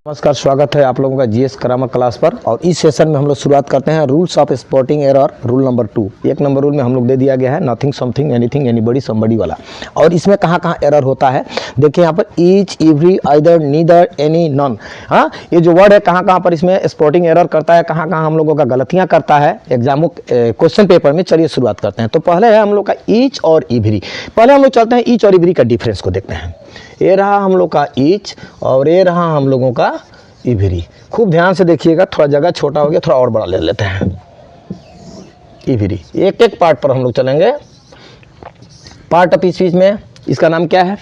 नमस्कार, स्वागत है आप लोगों का जीएस ग्रामर क्लास पर। और इस सेशन में हम लोग शुरुआत करते हैं rules of spotting error. Rule number 2, एक नंबर रूल में हम लोग दे दिया गया है nothing, something, anything, anybody, somebody वाला। और इसमें कहाँ कहाँ एरर होता है देखिए यहाँ पर each, every, either, neither, any, non. हाँ, ये जो वर्ड है कहाँ कहाँ पर इसमें स्पॉटिंग एरर करता है, कहाँ कहाँ हम लोगों का गलतियाँ करता है एग्जामों क्वेश्चन पेपर में। चलिए शुरुआत करते हैं। तो पहले है हम लोग का ईच और इवरी। पहले हम लोग चलते हैं ईच और इवरी का डिफरेंस को देखते हैं। ये रहा हम लोग का ईच और ये रहा हम लोगों का इवरी। खूब ध्यान से देखिएगा, थोड़ा जगह छोटा हो गया, थोड़ा और बड़ा ले लेते हैं। इवरी एक एक पार्ट पर हम लोग चलेंगे। पार्ट ऑफ स्पीच में इसका नाम क्या है?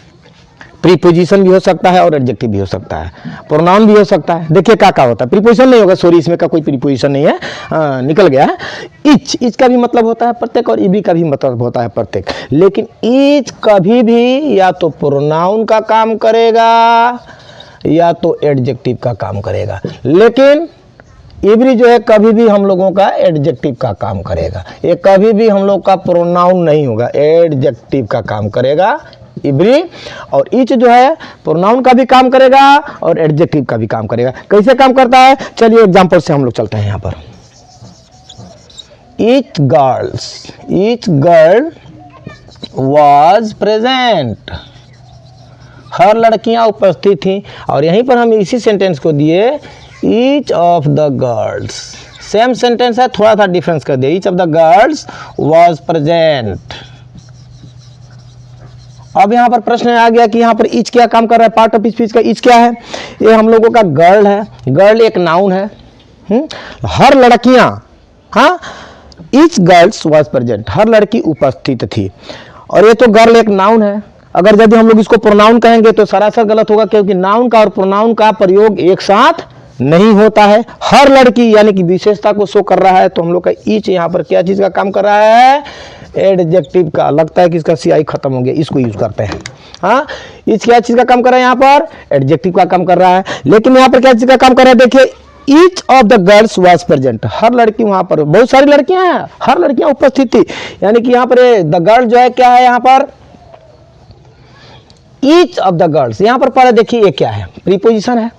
प्रीपोजिशन भी हो सकता है और एडजेक्टिव भी हो सकता है, प्रोनाउन भी हो सकता है। देखिए क्या होता है, प्रीपोजिशन नहीं होगा, सॉरी इसमें का कोई प्रीपोजिशन नहीं है, निकल गया है। ईच का भी मतलब होता है प्रत्येक और इवरी का भी मतलब होता है प्रत्येक। लेकिन ईच कभी भी या तो प्रोनाउन का काम करेगा या तो एडजेक्टिव का काम करेगा, लेकिन इवरी जो है कभी भी हम लोगों का एडजेक्टिव का काम करेगा। ये कभी भी हम लोग का प्रोनाउन नहीं होगा, एडजेक्टिव का काम करेगा इवरी। और ईच जो है प्रोनाउन का भी काम करेगा और एडजेक्टिव का भी काम करेगा। कैसे काम करता है चलिए एग्जांपल से हम लोग चलते हैं यहाँ पर। Each girl was present. हर लड़कियां उपस्थित थीं। और यहीं पर हम इसी सेंटेंस को दिए each of the girls. Same sentence है, थोड़ा सा डिफरेंस कर दिया। Each of the girls was present. अब यहाँ पर प्रश्न आ गया कि यहाँ पर ईच क्या काम कर रहा है। पार्ट ऑफ स्पीच का ईच क्या है? ये हम लोगों का गर्ल है। गर्ल एक नाउन है। हर लड़कियां, हाँ, ईच गर्ल्स वाज प्रेजेंट, हर लड़की उपस्थित थी। और ये तो गर्ल एक नाउन है। अगर यदि हम लोग इसको प्रोनाउन कहेंगे तो सरासर गलत होगा, क्योंकि नाउन का और प्रोनाउन का प्रयोग एक साथ नहीं होता है। हर लड़की यानी कि विशेषता को शो कर रहा है, तो हम लोग का ईच यहाँ पर क्या चीज का काम कर रहा है? एडजेक्टिव का। लगता है कि इसका सीआई खत्म हो गया, इसको यूज करते हैं। हाँ, ईच क्या चीज का काम कर रहा है? यहाँ पर एडजेक्टिव का काम कर रहा है। लेकिन यहाँ पर क्या चीज का काम कर रहा है? देखिए, each of the girls was present. हर लड़की, वहां पर बहुत सारी लड़कियां हैं, हर लड़कियां उपस्थित थी। यानी कि यहाँ पर द गर्ल जो है क्या है? यहाँ पर ईच ऑफ द गर्ल्स। यहां पर पहले देखिए ये क्या है? प्रीपोजिशन है।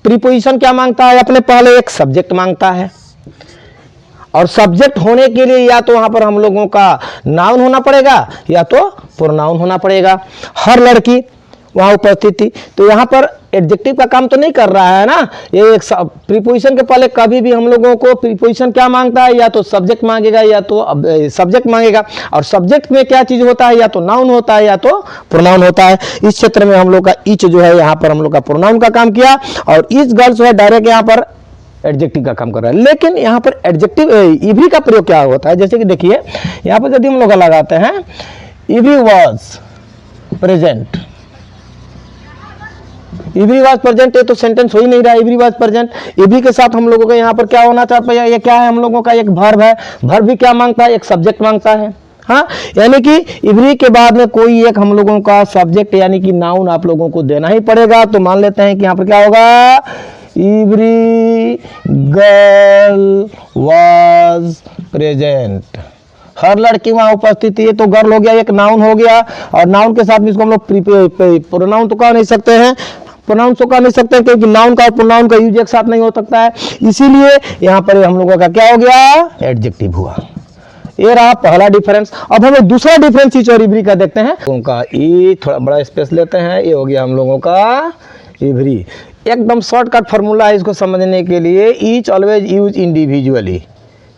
प्रीपोजिशन क्या मांगता है? अपने पहले एक सब्जेक्ट मांगता है। और सब्जेक्ट होने के लिए या तो वहां पर हम लोगों का नाउन होना पड़ेगा या तो प्रोनाउन होना पड़ेगा। हर लड़की वहां उपस्थित थी, तो यहाँ पर एडजेक्टिव का काम तो नहीं कर रहा है ना। ये एक प्रीपोजिशन के पहले कभी भी हम लोगों को प्रीपोजिशन क्या मांगता है? या तो सब्जेक्ट मांगेगा या तो सब्जेक्ट मांगेगा। और सब्जेक्ट में क्या चीज होता है? या तो नाउन होता है या तो प्रोनाउन होता है। इस क्षेत्र में हम लोग का ईच जो है यहाँ पर हम लोग का प्रोनाउन का काम किया, और ईच गर्ल्स जो है डायरेक्ट यहाँ पर एडजेक्टिव का काम कर रहा है। लेकिन यहाँ पर एडजेक्टिव इवरी का प्रयोग क्या होता है? जैसे कि देखिए यहाँ पर यदि हम लोग लगाते हैं every was present, every was present, ये तो सेंटेंस हो ही नहीं रहा। इवरी वाज प्रेजेंट, इवरी के साथ हम लोगों का यहाँ पर क्या होना चाहता है? ये क्या है? हम लोगों का एक वर्ब है। वर्ब भी क्या मांगता है? एक सब्जेक्ट मांगता है। हाँ, यानी कि इवरी के बाद में कोई एक हम लोगों का सब्जेक्ट यानी कि नाउन आप लोगों को देना ही पड़ेगा। तो मान लेते हैं कि यहाँ पर क्या होगा? Every girl was present. हर लड़की वहां उपस्थित है। तो गर्ल हो गया, एक नाउन हो गया। और नाउन के साथ में इसको हम लोग प्रोनाउन तो कह नहीं सकते हैं, प्रोनाउन तो कह नहीं सकते हैं, क्योंकि नाउन का और प्रोनाउन का यूज एक साथ नहीं हो सकता है। इसीलिए यहाँ पर हम लोगों का क्या हो गया? एडजेक्टिव हुआ। ये रहा पहला डिफरेंस। अब हम दूसरा डिफरेंस ईच और इवरी का देखते हैं। उनका ई थोड़ा बड़ा स्पेस लेते हैं। ये हो गया हम लोगों का इवरी। एकदम शॉर्टकट फार्मूला है इसको समझने के लिए। Each always use individually.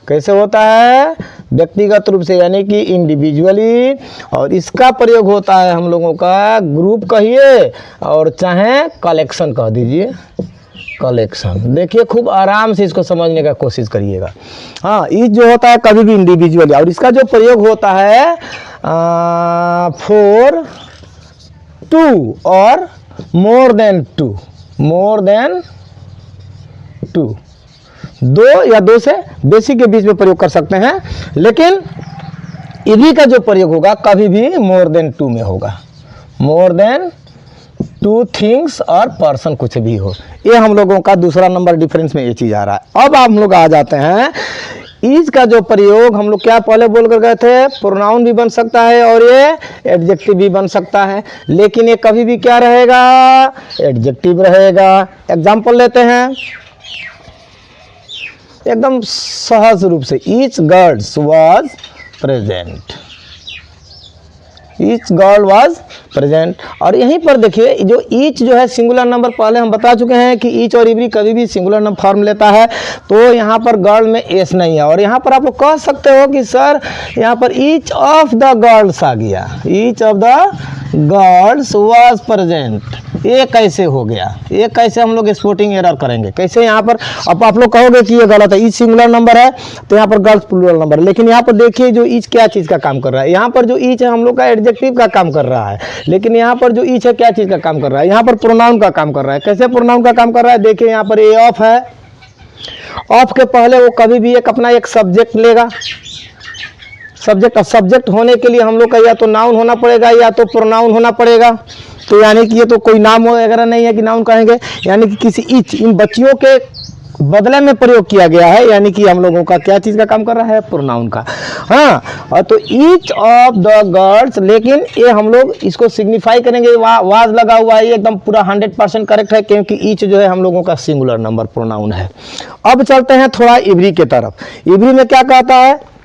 कैसे होता है? व्यक्तिगत रूप से, यानी कि इंडिविजुअली। और इसका प्रयोग होता है हम लोगों का ग्रुप कहिए और चाहे कलेक्शन कह दीजिए, कलेक्शन। देखिए खूब आराम से इसको समझने का कोशिश करिएगा। हाँ, ईच जो होता है कभी भी इंडिविजुअली, और इसका जो प्रयोग होता है फॉर टू और more than two, more than two, दो या दो से बेसी के बीच में प्रयोग कर सकते हैं। लेकिन इवरी का जो प्रयोग होगा कभी भी मोर देन टू में होगा। मोर देन टू थिंग्स और पर्सन, कुछ भी हो। ये हम लोगों का दूसरा नंबर डिफरेंस में ये चीज आ रहा है। अब हम लोग आ जाते हैं इज का जो प्रयोग हम लोग क्या पहले बोल कर गए थे, प्रोनाउन भी बन सकता है और ये एडजेक्टिव भी बन सकता है, लेकिन ये कभी भी क्या रहेगा, एडजेक्टिव रहेगा। एग्जाम्पल लेते हैं एकदम सहज रूप से, each girls was present, each girl was present. और यहीं पर देखिए जो ईच जो है सिंगुलर नंबर, पहले हम बता चुके हैं कि ईच और एवरी कभी भी सिंगुलर नंबर फॉर्म लेता है, तो यहाँ पर गर्ल में एस नहीं है। और यहाँ पर आप लोग कह सकते हो कि सर यहाँ पर ईच ऑफ द गर्ल्स आ गया, each of the girls was present, ये कैसे हो गया, ये कैसे हम लोग स्पोर्टिंग एरर करेंगे, कैसे यहाँ पर। अब आप लोग कहोगे कि ये गलत है, ईच सिंगुलर नंबर है तो यहाँ पर गर्ल्स प्लूरल नंबर, लेकिन यहाँ पर देखिए जो ईच क्या चीज़ का काम कर रहा है, यहाँ पर जो ईच है हम लोग का एडजेक्टिव का काम कर रहा है, लेकिन यहाँ पर जो ईच है क्या चीज़ का काम कर रहा है, यहाँ पर प्रोनाउन का काम कर रहा है। कैसे प्रोनाउन का काम कर रहा है, देखिए यहाँ पर ए ऑफ है, ऑफ के पहले वो कभी भी एक अपना एक सब्जेक्ट लेगा, सब्जेक्ट। सब्जेक्ट होने के लिए हम लोग का या तो नाउन होना पड़ेगा या तो प्रोनाउन होना पड़ेगा, तो यानी कि ये तो कोई नाम वगैरह नहीं है कि नाउन कहेंगे, यानी कि किसी ईच इन बच्चियों के बदले में प्रयोग किया गया है, यानी कि हम लोगों का क्या चीज़ का काम कर रहा है, प्रोनाउन का। हाँ, और तो ईच ऑफ द गर्ल्स, लेकिन ये हम लोग इसको सिग्निफाई करेंगे, वाज लगा हुआ है, ये एकदम पूरा 100% करेक्ट है, क्योंकि ईच जो है हम लोगों का सिंगुलर नंबर प्रोनाउन है। अब चलते हैं थोड़ा इवरी के तरफ। इवरी में क्या कहता है,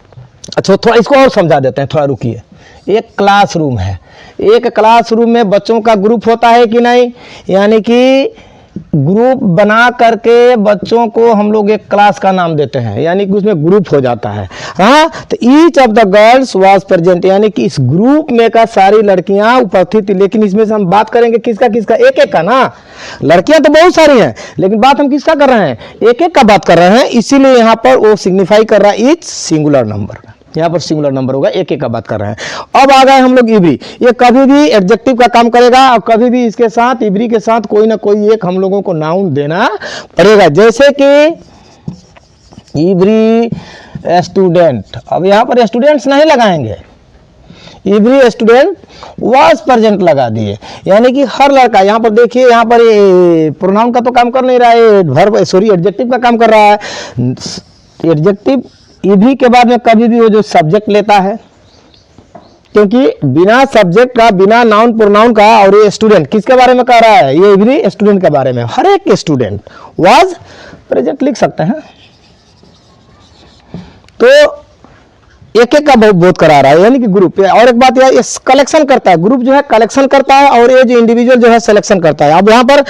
अच्छा थोड़ा इसको और समझा देते हैं, थोड़ा रुकिए। एक क्लासरूम है, एक क्लासरूम में बच्चों का ग्रुप होता है कि नहीं, यानी कि ग्रुप बना करके बच्चों को हम लोग एक क्लास का नाम देते हैं, यानी कि उसमें ग्रुप हो जाता है। हाँ, तो each of the girls was present, यानी कि इस ग्रुप में का सारी लड़कियां उपस्थित थी, लेकिन इसमें से हम बात करेंगे किसका किसका, एक एक का ना। लड़कियां तो बहुत सारी हैं, लेकिन बात हम किसका कर रहे हैं, एक एक का बात कर रहे हैं, इसीलिए यहाँ पर वो सिग्निफाई कर रहा है ईच सिंगुलर नंबर, यहाँ पर सिंगुलर नंबर होगा, एक एक का बात कर रहे हैं। अब आ गए हम लोग इवरी, ये कभी भी एडजेक्टिव का काम करेगा और कभी भी इसके साथ इवरी के साथ कोई ना कोई एक हम लोगों को नाउन देना पड़ेगा, जैसे कि इवरी स्टूडेंट। अब यहाँ पर स्टूडेंट्स नहीं लगाएंगे, इवरी स्टूडेंट वाज प्रेजेंट लगा दिए, यानी कि हर लड़का। यहाँ पर देखिए, यहाँ पर ये प्रोनाउन का तो काम कर नहीं रहा है, वर्ब सॉरी एडजेक्टिव का काम कर रहा है। एडजेक्टिव इवरी के बाद में कभी भी वो जो सब्जेक्ट लेता है, क्योंकि बिना सब्जेक्ट का, बिना नाउन प्रोनाउन का, और ये स्टूडेंट किसके बारे में कह रहा है, ये इवरी स्टूडेंट के बारे में, हर एक स्टूडेंट वाज प्रेजेंट लिख सकते हैं। तो एक एक का बहुत करा रहा है, यानी कि ग्रुप। और एक बात यह कलेक्शन करता है, ग्रुप जो है कलेक्शन करता है, और ये जो इंडिविजुअल जो है सिलेक्शन करता है। अब यहाँ पर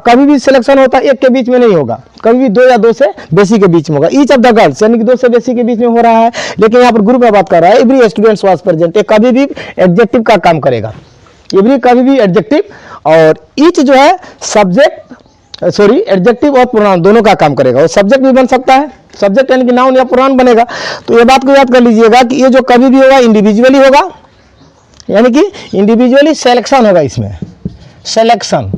कभी भी सिलेक्शन होता है, एक के बीच में नहीं होगा, कभी भी दो या दो से बेसी के बीच में होगा। ईच ऑफ द गर्ल्स यानी कि दो से बेसी के बीच में हो रहा है, लेकिन यहाँ पर ग्रुप में बात कर रहा है। एवरी स्टूडेंट्स वाज प्रेजेंट, ये कभी भी एडजेक्टिव का काम करेगा, एवरी कभी भी एडजेक्टिव, और ईच जो है सब्जेक्ट सॉरी एडजेक्टिव और प्रोनाउन दोनों का काम करेगा। और सब्जेक्ट भी बन सकता है, सब्जेक्ट यानी कि नाउन या प्रोनाउन बनेगा। तो ये बात को याद कर लीजिएगा कि ये जो कभी भी होगा इंडिविजुअली होगा, यानी कि इंडिविजुअली सिलेक्शन होगा, इसमें सिलेक्शन,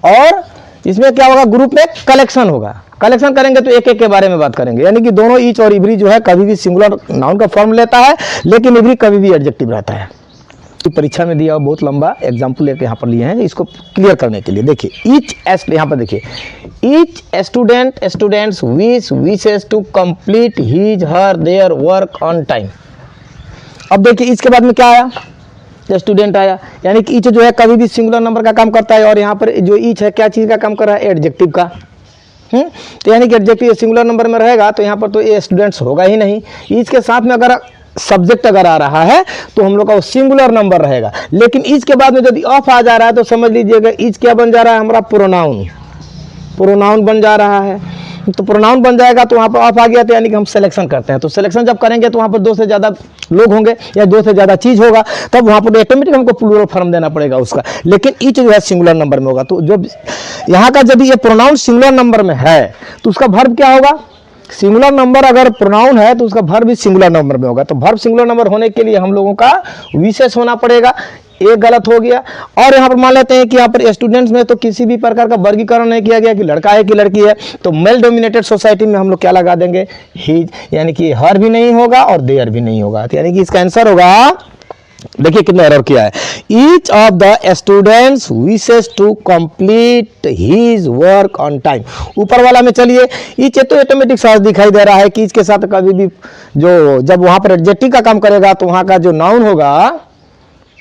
और इसमें क्या होगा, ग्रुप में कलेक्शन होगा। कलेक्शन करेंगे तो एक एक के बारे में बात करेंगे, यानी कि दोनों ईच और इवरी जो है कभी भी सिंगुलर नाउन का फॉर्म लेता है, लेकिन इवरी कभी भी एडजेक्टिव रहता है। परीक्षा में दिया बहुत लंबा एग्जाम्पल लेके यहाँ पर लिए हैं, इसको क्लियर करने के लिए। देखिए ईच यहाँ पर देखिए, each students wishes to complete his her their work on time. अब देखिए इसके बाद में क्या आया, स्टूडेंट आया, यानी कि ईच जो है कभी भी सिंगुलर नंबर का काम करता है, और यहाँ पर जो ईच है क्या चीज़ का काम कर रहा है, एडजेक्टिव का। तो यानी कि एडजेक्टिव सिंगुलर नंबर में रहेगा, तो यहाँ पर तो ये स्टूडेंट्स होगा ही नहीं। ईच के साथ में अगर सब्जेक्ट अगर आ रहा है तो हम लोग का वो सिंगुलर नंबर रहेगा, लेकिन ईच के बाद में यदि ऑफ आ जा रहा है तो समझ लीजिएगा ईच क्या बन जा रहा है, हमारा प्रोनाउन बन जा रहा है। तो प्रोनाउन बन जाएगा तो वहाँ पर ऑफ आ गया, तो यानी कि हम सिलेक्शन करते हैं। तो सिलेक्शन जब करेंगे तो वहाँ पर दो से ज़्यादा लोग होंगे या दो से ज़्यादा चीज़ होगा, तब वहाँ पर ऑटोमेटिक हमको प्लूरल फॉर्म देना पड़ेगा उसका। लेकिन ईच जो है सिंगुलर नंबर में होगा, तो जब यहाँ का जब ये प्रोनाउन सिंगुलर नंबर में है तो उसका वर्ब क्या होगा, सिंगुलर नंबर अगर प्रोनाउन है तो उसका वर्ब भी सिंगुलर नंबर में होगा। तो वर्ब सिंगुलर नंबर होने के लिए हम लोगों का विशेष होना पड़ेगा, एक गलत हो गया। और यहाँ पर मान लेते हैं कि यहाँ पर स्टूडेंट्स में तो किसी भी प्रकार का वर्गीकरण नहीं किया गया कि लड़का है कि लड़की है, तो मेल डोमिनेटेड सोसाइटी में हम लोग क्या लगा देंगे, हिज, यानी कि हर भी नहीं होगा और देयर भी नहीं होगा, तो यानी कि इसका आंसर होगा देखिए कितना एरर किया है। Each of the students wishes to complete his work on time. ऊपर वाला में चलिए, ईच तो ऑटोमेटिक साथ दिखाई दे रहा है कि इसके साथ कभी भी जो जब वहां पर एडजेक्टिव का काम करेगा तो वहां का जो नाउन होगा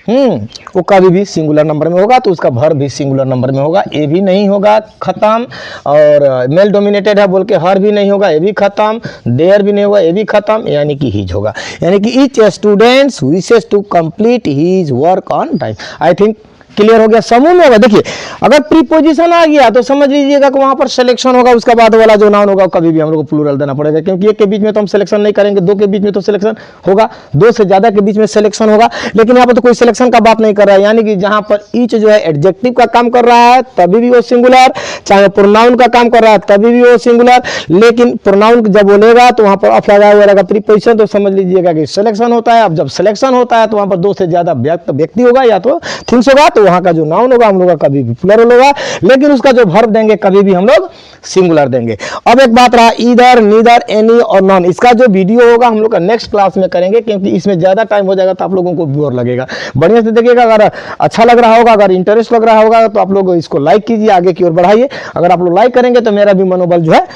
वो कभी भी सिंगुलर नंबर में होगा, तो उसका वर्ब भी सिंगुलर नंबर में होगा। ए भी नहीं होगा, खत्म। और मेल डोमिनेटेड है बोल के हर भी नहीं होगा, ये भी खत्म। देयर भी नहीं होगा, ये भी खत्म, यानी कि हिज होगा। यानी कि each students wishes to complete his work on time. I think clear हो गया, समूह में होगा। देखिए अगर प्रीपोजिशन आ गया तो समझ लीजिएगा कि वहां पर सिलेक्शन होगा, उसका बाद वाला जो नाउन होगा कभी भी हम लोग को प्लूरल देना पड़ेगा, क्योंकि एक के बीच में तो हम सिलेक्शन नहीं करेंगे, दो के बीच में तो सिलेक्शन होगा, दो से ज्यादा के बीच में सिलेक्शन होगा। लेकिन यहाँ पर तो कोई सिलेक्शन का बात नहीं कर रहा है, यानी कि जहां पर ईच जो है एडजेक्टिव का काम कर रहा है तभी भी वो सिंगुलर, चाहे प्रोनाउन का काम कर रहा है तभी भी वो सिंगुलर। लेकिन प्रोनाउन जब बोलेगा तो वहां पर ऑफ लगा हुआ रहेगा प्रीपोजिशन, तो समझ लीजिएगा कि सिलेक्शन होता है। अब जब सिलेक्शन होता है तो वहां पर दो से ज्यादा व्यक्ति होगा या तो थिंग्स होगा, तो वहां का जो नाउन होगा हम लोग का कभी भी प्लूरल होगा, लेकिन उसका जो वर्ब देंगे कभी भी हम लोग सिंगुलर देंगे। अब एक बात रहा ईदर, नीदर, एनी और नॉन। इसका जो वीडियो होगा हम लोग का नेक्स्ट क्लास में करेंगे, क्योंकि इसमें ज्यादा टाइम हो जाएगा तो आप लोगों को बोर लगेगा। बढ़िया से देखिएगा, अगर अच्छा लग रहा होगा, अगर इंटरेस्ट लग रहा होगा तो आप लोग इसको लाइक कीजिए, आगे की ओर बढ़ाइए। अगर आप लोग लाइक करेंगे तो मेरा भी मनोबल जो है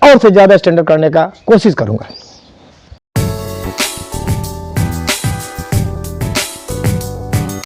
और से ज्यादा स्टैंडर्ड करने का कोशिश करूंगा।